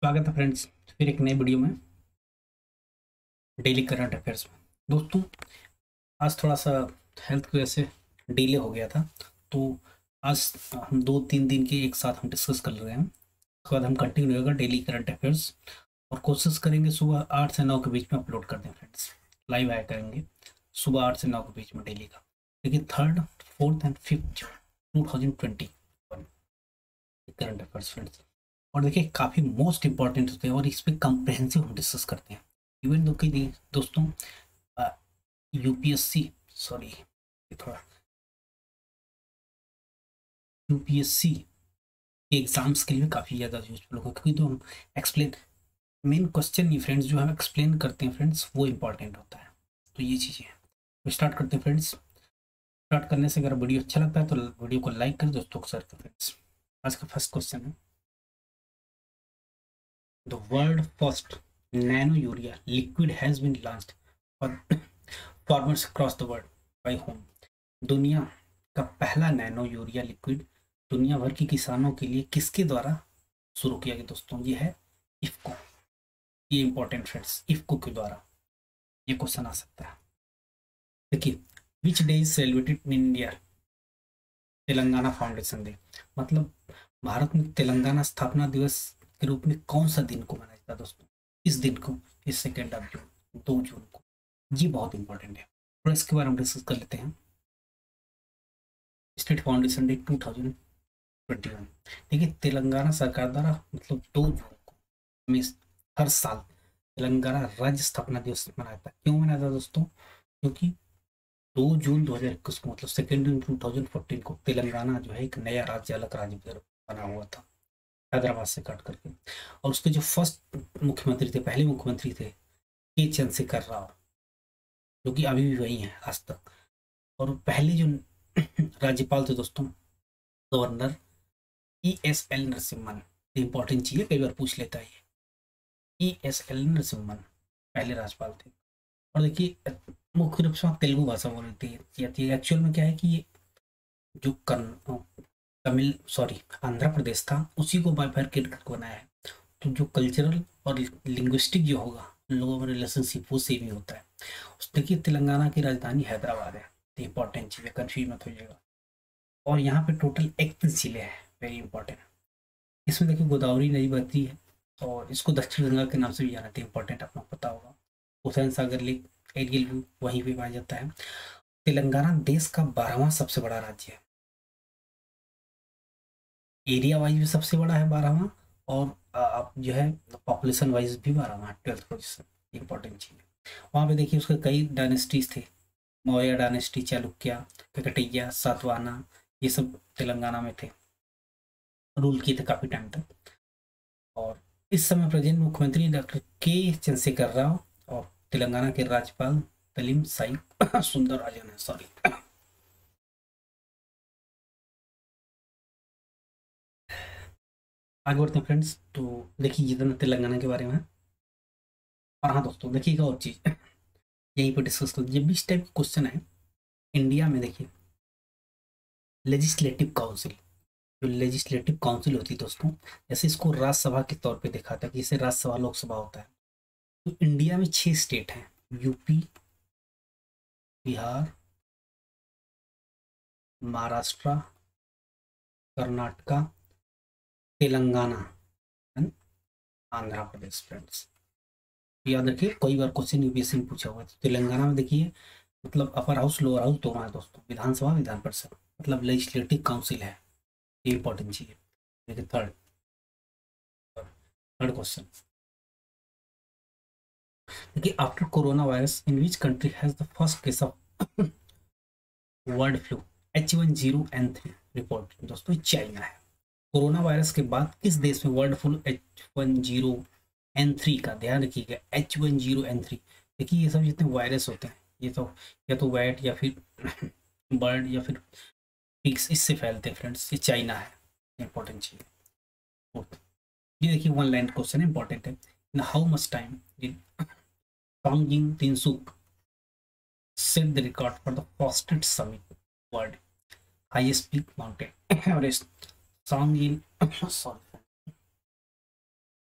स्वागत है फ्रेंड्स, फिर एक नए वीडियो में डेली करंट अफेयर्स में। दोस्तों, आज थोड़ा सा हेल्थ की वजह से डिले हो गया था, तो आज हम 2-3 दिन के एक साथ हम डिस्कस कर रहे हैं। उसके बाद हम कंटिन्यू होगा डेली करंट अफेयर्स, और कोशिश करेंगे सुबह 8 से 9 के बीच में अपलोड कर दें फ्रेंड्स। लाइव आया करेंगे सुबह 8 से 9 के बीच में डेली का। लेकिन 3rd, 4th and 5th June 2020 current affairs friends. और देखिए काफ़ी मोस्ट इंपॉर्टेंट होते हैं और इस पे कंप्रहेंसिव हम डिस्कस करते हैं। इवन दो कि दोस्तों, यूपीएससी सॉरी थोड़ा यूपीएससी के एग्जाम्स के लिए काफ़ी ज़्यादा यूजफुल होगा, क्योंकि तो हम एक्सप्लेन मेन क्वेश्चन नहीं फ्रेंड्स, जो हम एक्सप्लेन करते हैं फ्रेंड्स वो इंपॉर्टेंट होता है। तो ये चीज़ें हैं, तो स्टार्ट करते हैं फ्रेंड्स। स्टार्ट करने से अगर वीडियो अच्छा लगता है तो वीडियो को लाइक करें, दोस्तों को शेयर करें फ्रेंड्स। आज का फर्स्ट क्वेश्चन है, the world first nano urea liquid has been launched for farmers across the world by home. दुनिया का पहला नैनो यूरिया लिक्विड दुनिया भर के किसानों के लिए किसके द्वारा शुरू किया गया दोस्तों? ये है इफ्को। ये इंपॉर्टेंट फ्रेंड्स, इफ्को के द्वारा ये क्वेश्चन आ सकता है। देखिए, which day is celebrated in India? Telangana foundation day. मतलब भारत में तेलंगाना स्थापना दिवस के रूप में कौन सा दिन को मनाया जाता है दोस्तों? इस दिन को, इस 2 जून, 2 जून को। जी बहुत इंपॉर्टेंट है, और इसके बारे में डिस्कस कर लेते हैं। State foundation day 2021। देखिए, तेलंगाना सरकार द्वारा मतलब 2 जून को हमें हर साल तेलंगाना राज्य स्थापना दिवस मनाया जाता है। क्यों मनाया जाता है दोस्तों? क्योंकि 2 जून 2021 को मतलब 2 जून 2014 को तेलंगाना जो है एक नया राज्य, अलग राज्य बना हुआ था हैदराबाद से काट करके। और उसके जो फर्स्ट मुख्यमंत्री थे, पहले मुख्यमंत्री थे के चंद्रशेखर राव, जो कि अभी भी वही हैं आज तक। और पहले जो राज्यपाल थे दोस्तों, गवर्नर ESL नरसिम्हन। इंपॉर्टेंट चीज है, कई बार पूछ लेता है ये। ESL नरसिम्हन पहले राज्यपाल थे। और देखिए, मुख्य रूप से वहाँ तेलुगु भाषा बोली थी। एक्चुअल में क्या है कि ये जो तमिल सॉरी आंध्र प्रदेश था, उसी को बाइफरकेट करके बनाया है। तो जो कल्चरल और लिंग्विस्टिक जो होगा लोगों में रिलेशनशिप वो सेम ही होता है। देखिए, तेलंगाना की राजधानी हैदराबाद है। तो इंपॉर्टेंट चीज़ है, कन्फ्यूज मत होइएगा। और यहाँ पे टोटल 31 जिले हैं, वेरी इंपॉर्टेंट। इसमें देखिए गोदावरी नदी बहती है, और इसको दक्षिण गंगा के नाम से भी जाना था। इंपॉर्टेंट, आपको पता होगा। Hussain Sagar lake aerial view वहीं पे पाया जाता है। तेलंगाना देश का 12वां सबसे बड़ा राज्य है। एरिया वाइज भी सबसे बड़ा है 12वां, और आप जो है पॉपुलेशन वाइज भी 12वां, 12th पोजिशन। इंपॉर्टेंट चीज है। वहाँ पे देखिए उसके कई डायनेस्टीज थे। मौर्य डायनेस्टी, चालुक्य, ककटैया, सातवाहना, ये सब तेलंगाना में थे, रूल किए थे काफी टाइम तक। और इस समय प्रेजेंट मुख्यमंत्री डॉक्टर के चंद्रशेखर राव, और तेलंगाना के राज्यपाल तलीम साई सुंदरराजन है। सॉरी, आगे बढ़ते हैं फ्रेंड्स। तो देखिए, जितना तेलंगाना के बारे में है। और हाँ दोस्तों, देखिएगा और चीज यहीं पर डिस्कस कर, जब भी इस टाइप का क्वेश्चन है इंडिया में, देखिए लेजिस्लेटिव काउंसिल, जो लेजिस्लेटिव काउंसिल होती है दोस्तों, जैसे इसको राज्यसभा के तौर पे देखा था कि जैसे राज्यसभा लोकसभा होता है। तो इंडिया में 6 स्टेट हैं, UP, Bihar, Maharashtra, Karnataka, Telangana and Andhra Pradesh friends. याद रखिए, कई बार क्वेश्चन यूपीएससी में पूछा हुआ है। तो तेलंगाना में देखिए, मतलब अपर हाउस लोअर हाउस दोनों है दोस्तों, विधानसभा विधान परिषद, मतलब लेजिस्लेटिव काउंसिल है। ये इंपॉर्टेंट चीज है। देखिए, थर्ड थर्ड क्वेश्चन, देखिए after corona virus in which country has the first case of bird flu H1N3 report? दोस्तों चाइना है। कोरोना वायरस के बाद किस देश में वर्ड फ्लू H1N3 का, ध्यान रखिएगा H1N3। देखिए, ये सब जितने वायरस होते हैं, ये तो या तो वैट या फिर बर्ड या फिर पिग्स, इससे फैलते हैं फ्रेंड्स। ये चाइना है, इंपॉर्टेंट चीज। Fourth, ये देखिए वन लाइन क्वेश्चन इंपॉर्टेंट है। In how much time did Songjin Tinsuk set the record for the fastest summit world highest peak mountain Everest? Songjin sorry,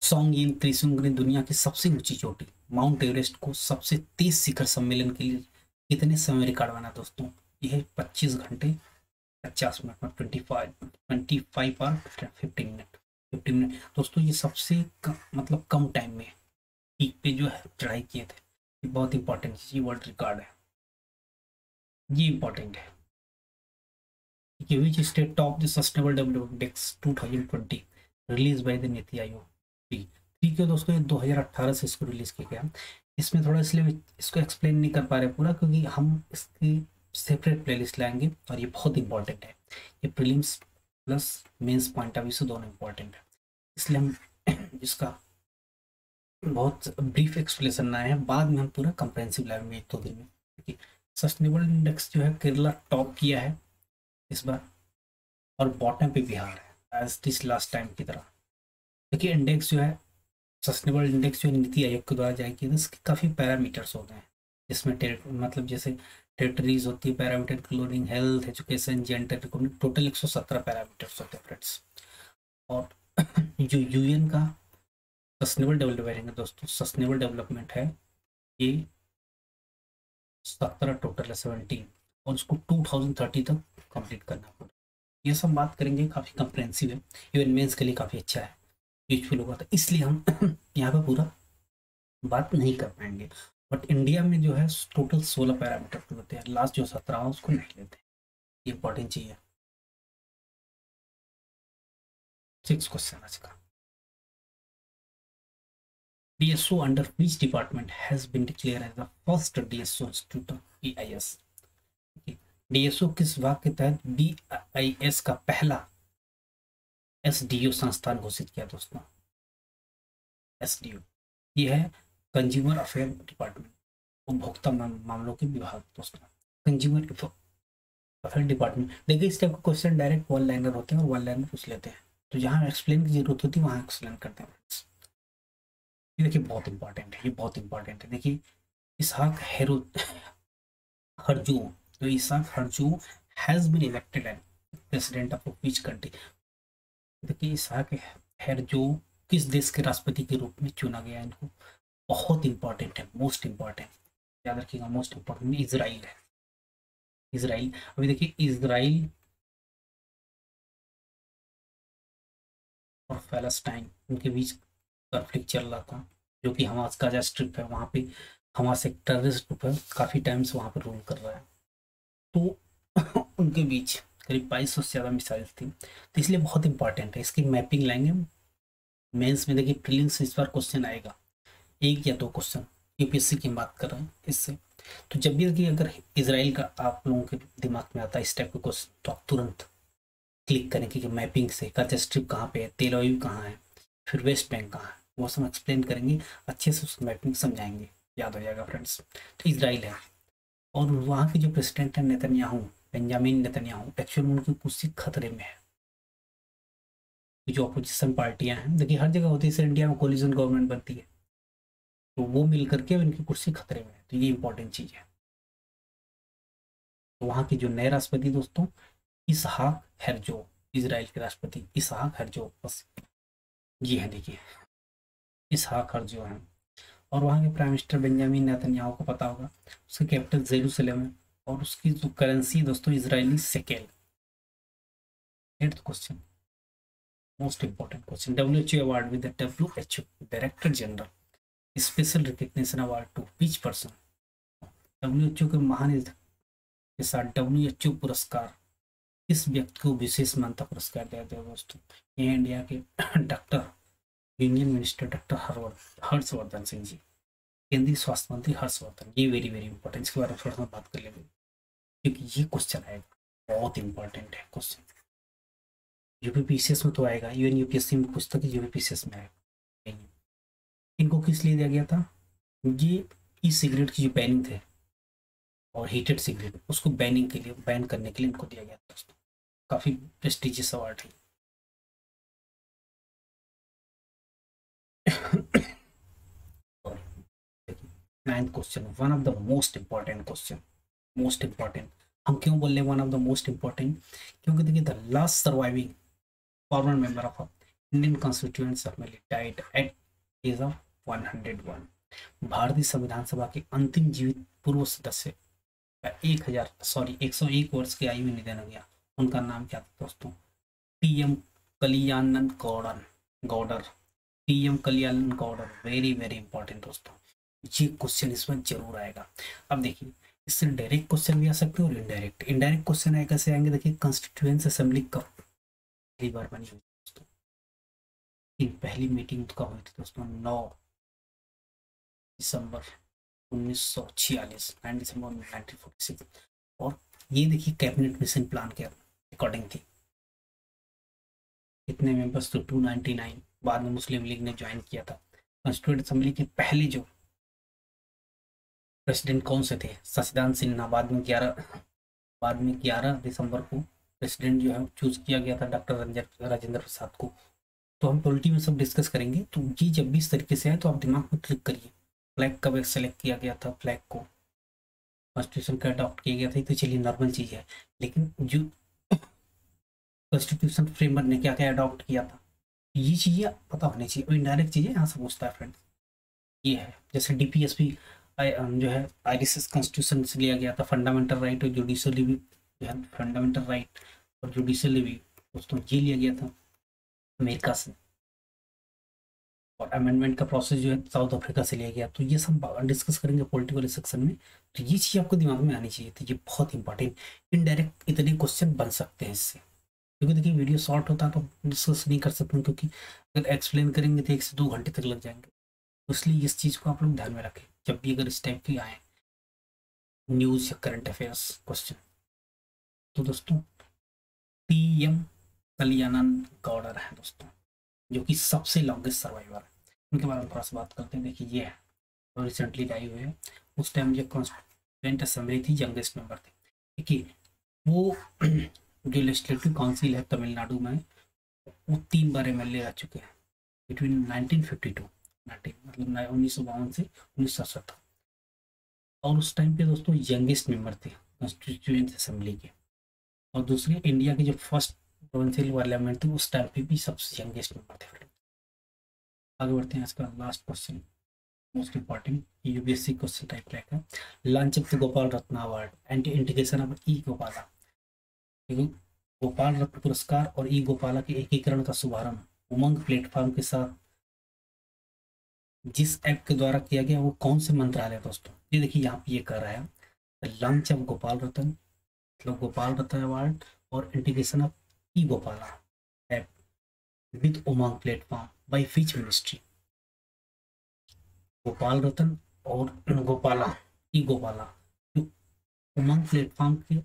सोंगयिन त्रिशुंग ने दुनिया की सबसे ऊंची चोटी माउंट एवरेस्ट को सबसे तेज शिखर सम्मेलन के लिए कितने समय रिकॉर्ड बना दोस्तों? यह 25 घंटे 50 मिनट में 25 और 15 मिनट दोस्तों। ये सबसे मतलब कम टाइम में पीक पे जो है चढ़ाई किए थे। ये बहुत इंपॉर्टेंट चीज, ये वर्ल्ड रिकॉर्ड है, ये इंपॉर्टेंट है कि which state top the sustainable development index 2020 release by the NITI Aayog. ठीक है दोस्तों, ये 2018 से इसको रिलीज किया गया। इसमें थोड़ा इसलिए इसको एक्सप्लेन नहीं कर पा रहे पूरा, क्योंकि हम इसकी सेपरेट प्लेलिस्ट लाएंगे और ये बहुत इंपॉर्टेंट है। ये prelims plus mains point of view से दोनों इंपॉर्टेंट है, इसलिए हम इसका बहुत ब्रीफ एक्सप्लेनेशन लाए हैं। बाद में हम पूरा कंप्रेहेंसिव लाएंगे 1-2 दिन में। सस्टेनेबल इंडेक्स जो है केरला टॉप किया है इस बार, और बॉटम पे बिहार है एज दिस लास्ट टाइम की तरह। देखिए इंडेक्स जो है, सस्टेनेबल इंडेक्स जो नीति आयोग के द्वारा जारी किया था, इसके काफ़ी पैरामीटर्स होते हैं जिसमें मतलब जैसे टेरिटरीज होती है parameter, including health, education, gender, total 117 parameters होते हैं फ्रेंड्स। और जो यूएन का सस्टेनेबल डेवलपमेंट है दोस्तों, सस्टेनेबल डेवलपमेंट है ये 17 टोटल है, 17, और उसको 2030 तक कंप्लीट करना पड़ेगा। ये सब बात करेंगे, काफ़ी कंप्रेहेंसिव है, इवन मेंस के लिए काफ़ी अच्छा है, यूजफुल होगा, तो इसलिए हम यहाँ पे पूरा बात नहीं कर पाएंगे। बट इंडिया में जो है टोटल 16 पैरामीटर होते हैं, लास्ट जो 17 है उसको नहीं लेते, ये इंपॉर्टेंट चीज है। 6 क्वेश्चन आज का। DSO under which department has been declared as the first DSO institute of BIS? DSO किस विभाग के तहत BIS का पहला SDO संस्थान घोषित किया दोस्तों? SDO ये है कंज्यूमर अफेयर डिपार्टमेंट, उपभोक्ता मामलों के विभाग दोस्तों, कंज्यूमर अफेयर डिपार्टमेंट। देखिए इस टाइप का क्वेश्चन डायरेक्ट वन लाइनर होते हैं और वन लाइनर पूछ लेते हैं, तो जहाँ एक्सप्लेन की जरूरत होती है वहाँ एक्सप्लेन करते हैं। ये देखिए बहुत इंपॉर्टेंट है, ये बहुत इंपॉर्टेंट है। देखिए इसहाक हरजू, तो Isaac Herzog has been elected as president of which country? देखिए इसहाक हरजू किस देश के राष्ट्रपति के रूप में चुना गया है? इनको बहुत इंपॉर्टेंट है, मोस्ट इंपॉर्टेंट, याद रखिएगा, मोस्ट इंपॉर्टेंट इजराइल है। इजराइल, अभी देखिए इजराइल और पैलेस्टाइन उनके बीच कॉन्फ्लिक्ट चल रहा था, जो कि हमास गाजा स्ट्रिप है, वहाँ पे हमास एक टेररिस्ट ग्रुप है, काफ़ी टाइम से वहाँ पर रूल कर रहा है, तो उनके बीच करीब 2200 से ज़्यादा मिसाइल थी, तो इसलिए बहुत इंपॉर्टेंट है। इसकी मैपिंग लाएंगे मेंस में। देखिए प्रीलिम्स इस बार क्वेश्चन आएगा 1 या 2 क्वेश्चन, यूपीएससी की बात कर रहे हैं इससे। तो जब भी देखिए अगर इसराइल का आप लोगों के दिमाग में आता है इस टाइप का क्वेश्चन, तो आप तुरंत क्लिक करें कि मैपिंग से गाजा स्ट्रिप कहाँ पे है, तेल अवीव कहाँ है, फिर वेस्ट बैंक कहाँ है, वो सब एक्सप्लेन करेंगे अच्छे से, उसको मैपिंग समझाएंगे, याद हो जाएगा फ्रेंड्स। तो इजराइल है, और वहाँ के जो प्रेसिडेंट है नेतन्याहू, बेंजामिन नेतन्याहू, एक्चुअल में उनकी कुर्सी खतरे में है। जो अपोजिशन पार्टियां हैं, देखिए हर जगह होती है, सर इंडिया में कोलिजन गवर्नमेंट बनती है, तो वो मिल करके इनकी कुर्सी खतरे में है, तो ये इंपॉर्टेंट चीज है। तो वहाँ के जो नए राष्ट्रपति दोस्तों इसहाक हेरजोग, इजराइल के राष्ट्रपति इसहाक हेरजोग, बस ये है, देखिए इसहाक हेरजोग हैं। और वहाँ के प्राइम मिनिस्टर बेंजामिन नेतन्याहू को पता होगा, उसकी कैपिटल जेरूसलम है, और उसकी जो करेंसी दोस्तों Israeli shekel. 8th question, most important question, WHO award with the WHO director general special recognition award to which person? WHO के महानिदेशक के साथ WHO पुरस्कार किस व्यक्ति को विशेष मान्यता पुरस्कार दिया गया दोस्तों? ये इंडिया के doctor union minister doctor Harshvardhan Singh ji, केंद्रीय स्वास्थ्य मंत्री हर्षवर्धन। ये वेरी वेरी इंपॉर्टेंट, इसके बारे में थोड़ा सा बात कर लेंगे, क्योंकि ये क्वेश्चन आएगा, बहुत इंपॉर्टेंट है क्वेश्चन। यूपीपीसीएस में तो आएगा, इवन यूपीएससी में पूछता कि यूपीपीसीएस में आएगा। इनको किस लिए दिया गया था? ये ई सिगरेट की जो बैनिंग थे और हीटेड सिगरेट, उसको बैनिंग के लिए, बैन करने के लिए इनको दिया गया दोस्तों। काफी प्रेस्टिजियस अवार्ड है। 9th question, one of the most important question, most important. हम क्यों बोल रहे हैं one of the most important? क्योंकि देखिए the last surviving former member of Indian constituent assembly died at age of 101। भारतीय संविधान सभा के अंतिम जीवित पूर्व सदस्य 101 वर्ष की आयु में निधन हो गया। उनका नाम क्या था दोस्तों? TM Kaliyannan Goundar. TM Kaliyannan Goundar, very very important दोस्तों, ये क्वेश्चन इसमें जरूर आएगा। अब देखिए, इससे डायरेक्ट क्वेश्चन भी आ सकते हैं और इनडायरेक्ट। इनडायरेक्ट क्वेश्चन आए कैसे आएंगे? देखिए, कॉन्स्टिट्यूएंट असेंबली कब पहली बार बनी हुई दोस्तों? पहली मीटिंग कब हुई थी दोस्तों? 9 दिसंबर 1946, 9 दिसंबर 1946। और ये देखिए कैबिनेट मिशन प्लान के अकॉर्डिंग थी। कितने मेंबर्स तो 299। बाद में मुस्लिम लीग ने ज्वाइन किया था। कॉन्स्टिट्यूएंट असेंबली के पहले जो प्रेसिडेंट कौन से थे? सचिदानंद सिन्हा। बाद में 11 दिसंबर को प्रेसिडेंट जो है चूज किया गया था डॉक्टर राजेंद्र प्रसाद को। तो हम पॉलिटी में सब डिस्कस करेंगे, तो ये जब भी इस तरीके से आए तो आप दिमाग में क्लिक करिए। फ्लैग कब सेलेक्ट किया गया था? फ्लैग को कॉन्स्टिट्यूशन का अडॉप्ट किया गया था, तो चलिए नॉर्मल चीज है। लेकिन जो कॉन्स्टिट्यूशन फ्रेमवर्क ने क्या क्या अडॉप्ट किया था, ये चीजें पता होनी चाहिए। और इनडायरेक्ट चीजें यहाँ से पूछता है फ्रेंड्स, ये है जैसे डीपीएसपी जो है आईसीएस कॉन्स्टिट्यूशन से लिया गया था। फंडामेंटल राइट और जुडिशियली भी जो है, फंडामेंटल राइट और जुडिशियली भी दोस्तों ये लिया गया था अमेरिका से। और अमेंडमेंट का प्रोसेस जो है साउथ अफ्रीका से लिया गया। तो ये सब डिस्कस करेंगे पॉलिटिकल सेक्शन में। तो ये चीज़ आपको दिमाग में आनी चाहिए। तो ये बहुत इंपॉर्टेंट, इनडायरेक्ट इतने क्वेश्चन बन सकते हैं इससे। क्योंकि देखिए वीडियो शॉर्ट होता है तो डिस्कस नहीं कर सकते, क्योंकि अगर एक्सप्लेन करेंगे तो 1 से 2 घंटे तक लग जाएंगे। तो इसलिए इस चीज़ को आप लोग ध्यान में रखें जब भी अगर इस टाइप की आए न्यूज़ या करंट अफेयर्स क्वेश्चन। तो दोस्तों टीएम कलियानंद गौडर है दोस्तों, जो कि सबसे लॉन्गेस्ट सर्वाइवर है। उनके बारे में थोड़ा सा बात करते हैं। देखिए ये है और रिसेंटली आई हुए हैं। उस टाइम जो कॉन्स्टिट्यूएंट असेंबली थी, यंगेस्ट मेंबर थे। देखिए वो जो लेजिस्लेटिव काउंसिल है तमिलनाडु में, वो 3 बार एमएलए रह चुके हैं बिटवीन 1952 मतलब 1952 से 1970। और उस टाइम पे दोस्तों यंगेस्ट मेंबर थे कॉन्स्टिट्यूएंट असेंबली के। और दूसरे इंडिया के जो फर्स्ट प्रोविंशियल पार्लियामेंट थे उस टाइम पे भी सबसे यंगेस्ट मेंबर थे। आगे बढ़ते हैं। इसका last question most important UPSC question type रहेगा। Launch of the Gopal Ratna award and integration of e Gopala. Gopal Ratna पुरस्कार और ई गोपाला के एकीकरण का शुभारंभ उमंग प्लेटफॉर्म के साथ जिस ऐप के द्वारा किया गया वो कौन से मंत्रालय दोस्तों? ये देखिए यहाँ पे ये कर रहा है लॉन्च ऑफ गोपाल रत्न, मतलब गोपाल रत्न अवार्ड और integration of e Gopala app with Umang platform by which ministry? Gopal Ratna और गोपाला ई गोपाला जो उमंग प्लेटफॉर्म के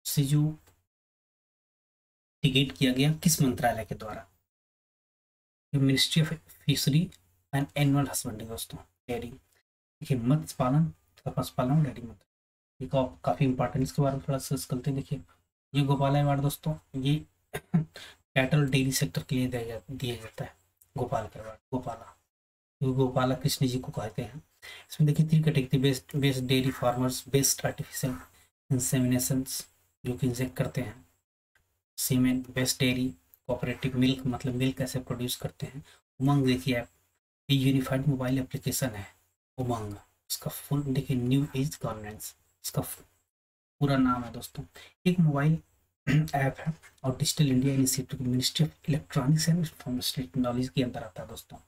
से जो इंटीग्रेट किया गया किस मंत्रालय के द्वारा? Ministry of fishery and animal husbandry दोस्तों, डेयरी। देखिए मत्स्य पालन तथा पशुपालन और डेयरी मंत्री, ये काफी इंपॉर्टेंट। इसके बारे में थोड़ा सा करते हैं। देखिए ये गोपाला अवार्ड दोस्तों, ये कैटल डेयरी सेक्टर के लिए दिया जाता है। गोपाल के अवार्ड गोपाला, गोपाला कृष्ण जी को कहते हैं। इसमें देखिए 3 category, best dairy farmers, best artificial insemination जो कि इंजेक्ट करते हैं, cement, best dairy cooperative milk, मतलब मिल्क कैसे प्रोड्यूस करते हैं। उमंग देखिए ऐप, ये यूनिफाइड मोबाइल एप्लीकेशन है उमंग। इसका फुल देखिए न्यू एज गवर्नेंस, इसका पूरा नाम है दोस्तों। एक मोबाइल ऐप है और digital India initiative ministry of electronics and information technology के अंदर आता है दोस्तों,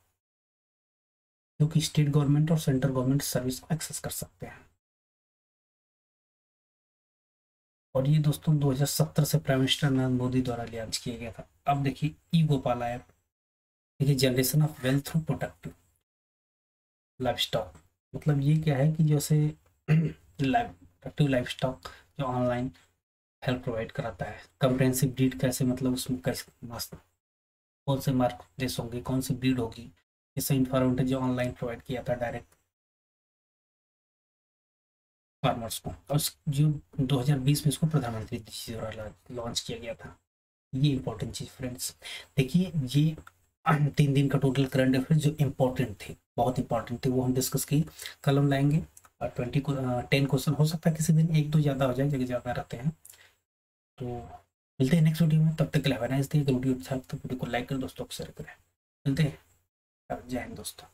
जो कि स्टेट गवर्नमेंट और सेंट्रल गवर्नमेंट सर्विस को एक्सेस कर सकते हैं। और ये दोस्तों 2017 से प्राइम मिनिस्टर नरेंद्र मोदी द्वारा लॉन्च किया गया था। अब देखिए ई गोपाला ऐप, देखिए generation of wealth through productive life stock, मतलब ये क्या है कि जैसे प्रोडक्टिव लाइफ स्टॉक जो ऑनलाइन हेल्प प्रोवाइड कराता है। कंप्रेहेंसिव ब्रीड कैसे, मतलब उसमें कैसे मस्त कौन से मार्केट प्लेस होंगे, कौन सी ब्रीड होगी, इससे इंफॉर्मेशन जो ऑनलाइन प्रोवाइड किया था डायरेक्ट फार्मर्स को। और जो 2020 में इसको प्रधानमंत्री जी द्वारा लॉन्च किया गया था। ये इंपॉर्टेंट चीज फ्रेंड्स। देखिए ये 3 दिन का टोटल करंट अफेयर जो इम्पोर्टेंट थे, बहुत इंपॉर्टेंट थे, वो हम डिस्कस किए। कल हम लाएंगे और 10 क्वेश्चन हो सकता है किसी दिन 1-2 ज़्यादा हो जाए, जगह ज़्यादा रहते हैं। तो मिलते हैं नेक्स्ट वीडियो में, तब तक के लिए वीडियो अच्छा तो वीडियो को लाइक कर दोस्तों को शेयर करें। मिलते हैं। जय हिंद दोस्तों।